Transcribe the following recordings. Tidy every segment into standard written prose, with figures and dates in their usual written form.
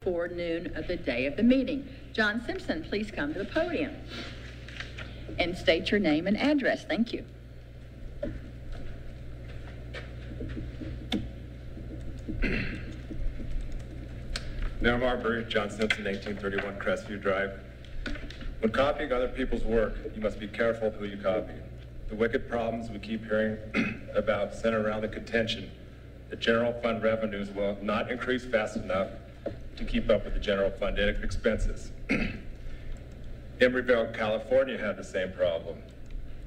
before noon of the day of the meeting. John Simpson, please come to the podium and state your name and address. Thank you. Mayor Marbury, John Simpson, 1831 Crestview Drive. When copying other people's work, you must be careful who you copy. The wicked problems we keep hearing about center around the contention that general fund revenues will not increase fast enough to keep up with the general fund expenses. Emeryville, California had the same problem.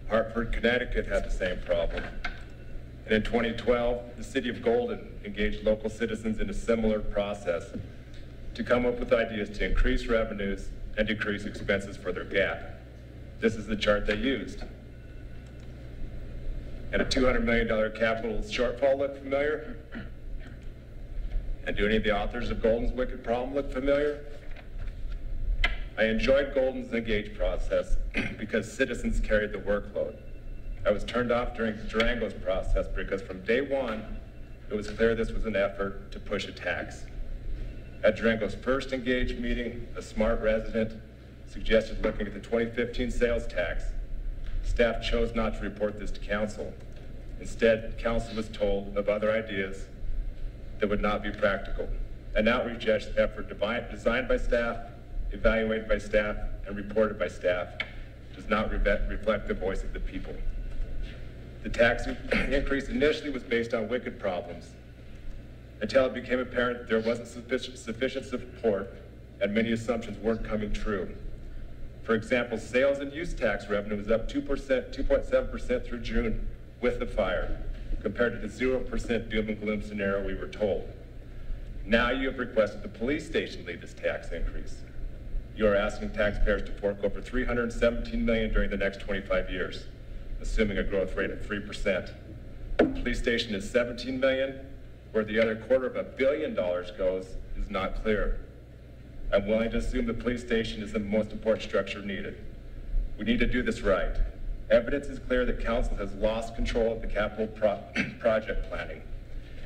Hartford, Connecticut had the same problem. And in 2012, the city of Golden engaged local citizens in a similar process to come up with ideas to increase revenues and decrease expenses for their gap. This is the chart they used. And a $200 million capital shortfall look familiar? And do any of the authors of Golden's wicked problem look familiar? I enjoyed Golden's engage process because citizens carried the workload. I was turned off during Durango's process because from day one, it was clear this was an effort to push a tax. At Durango's first engaged meeting, a smart resident suggested looking at the 2015 sales tax. Staff chose not to report this to council. Instead, council was told of other ideas that would not be practical. An outreach effort designed by staff, evaluated by staff, and reported by staff does not reflect the voice of the people. The tax increase initially was based on wicked problems until it became apparent that there wasn't sufficient support and many assumptions weren't coming true. For example, sales and use tax revenue was up 2.7% through June with the fire, compared to the 0% doom and gloom scenario we were told. Now you have requested the police station lead this tax increase. You are asking taxpayers to fork over $317 million during the next 25 years, assuming a growth rate of 3%. The police station is $17 million, where the other $250 million goes is not clear. I'm willing to assume the police station is the most important structure needed. We need to do this right. Evidence is clear that council has lost control of the capital project planning.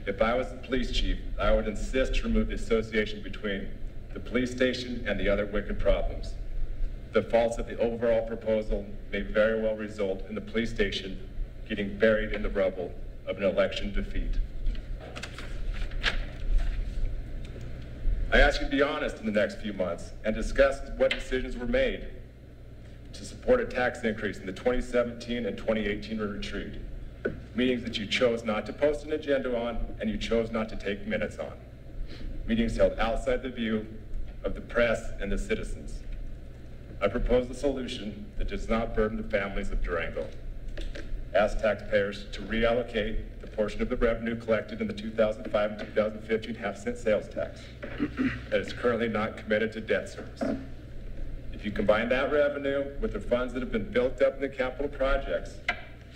If I was the police chief, I would insist to remove the association between the police station and the other wicked problems. The faults of the overall proposal may very well result in the police station getting buried in the rubble of an election defeat. I ask you to be honest in the next few months and discuss what decisions were made to support a tax increase in the 2017 and 2018 retreat, meetings that you chose not to post an agenda on and you chose not to take minutes on, meetings held outside the view of the press and the citizens. I propose a solution that does not burden the families of Durango. Ask taxpayers to reallocate the portion of the revenue collected in the 2005 and 2015 half-cent sales tax that is currently not committed to debt service. If you combine that revenue with the funds that have been built up in the capital projects,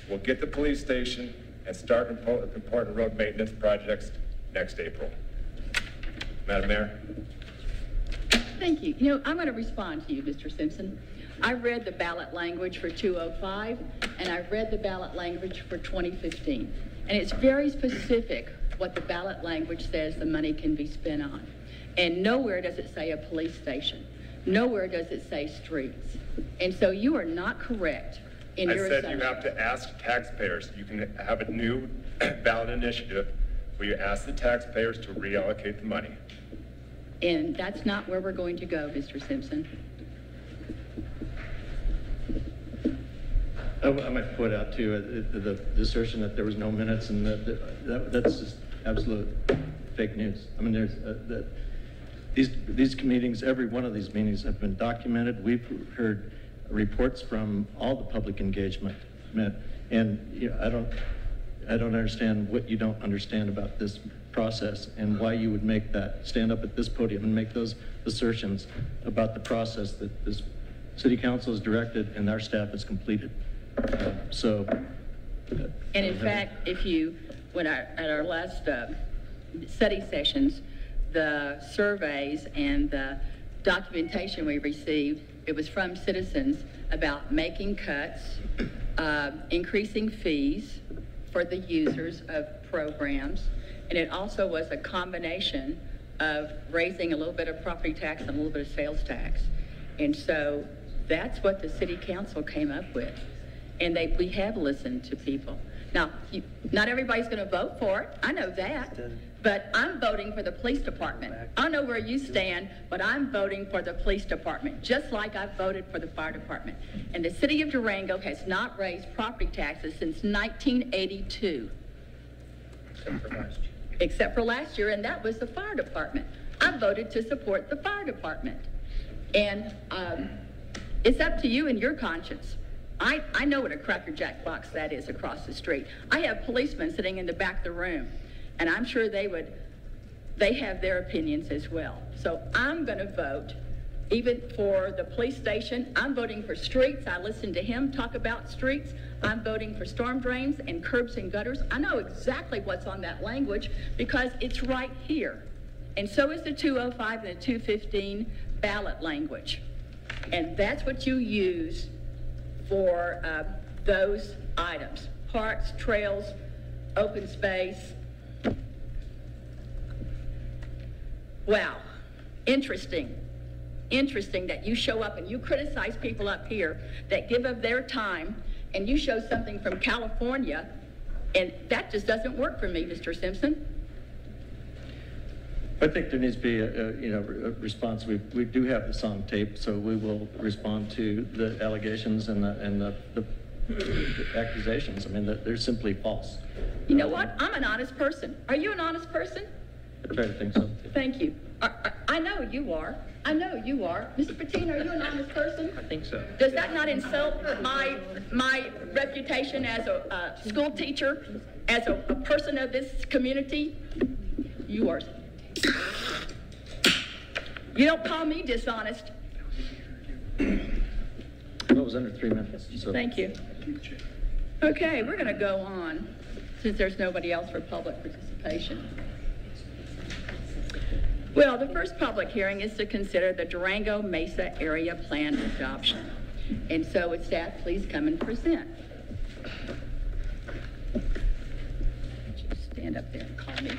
we'll get the police station and start important road maintenance projects next April. Madam Mayor. Thank you. You know, I'm going to respond to you, Mr. Simpson. I read the ballot language for 205, and I read the ballot language for 2015. And it's very specific what the ballot language says the money can be spent on. And nowhere does it say a police station. Nowhere does it say streets. And so you are not correct in your assumption. I said you have to ask taxpayers. You can have a new ballot initiative where you ask the taxpayers to reallocate the money. And that's not where we're going to go, Mr. Simpson. I might point out too the assertion that there was no minutes, and that's just absolute fake news. I mean, there's these meetings, every one of these meetings have been documented. We've heard reports from all the public engagement, and you know, I don't understand what you don't understand about this process and why you would make that, stand up at this podium and make those assertions about the process that this city council has directed and our staff has completed. And in fact, if you, at our last study sessions, the surveys and the documentation we received, it was from citizens about making cuts, increasing fees for the users of programs, and it also was a combination of raising a little bit of property tax and a little bit of sales tax. And so that's what the city council came up with. And we have listened to people. Now, not everybody's going to vote for it. I know that. But I'm voting for the police department. I don't know where you stand, but I'm voting for the police department, just like I've voted for the fire department. And the city of Durango has not raised property taxes since 1982. Except for last year, and that was the fire department. I voted to support the fire department. And it's up to you and your conscience. I know what a Cracker Jack box that is across the street. I have policemen sitting in the back of the room, and I'm sure they have their opinions as well. So I'm going to vote, even for the police station. I'm voting for streets. I listened to him talk about streets. I'm voting for storm drains and curbs and gutters. I know exactly what's on that language because it's right here. And so is the 205 and the 215 ballot language. And that's what you use for those items: parks, trails, open space. Wow, interesting that you show up and you criticize people up here that give of their time, and you show something from California, and that just doesn't work for me, Mr. Simpson. I think there needs to be a response. We do have this on tape, so we will respond to the allegations and the accusations. I mean, they're simply false. You know what? I'm an honest person. Are you an honest person? I try to think so. Thank you. I know you are. I know you are. Mr. Patine, are you an honest person? I think so. Does that not insult my reputation as a school teacher, as a person of this community? You are. You don't call me dishonest. It was under 3 minutes. So. Thank you. Okay, we're going to go on since there's nobody else for public participation. Well, the first public hearing is to consider the Durango Mesa Area Plan adoption. And so would staff please come and present? Just stand up there and call me.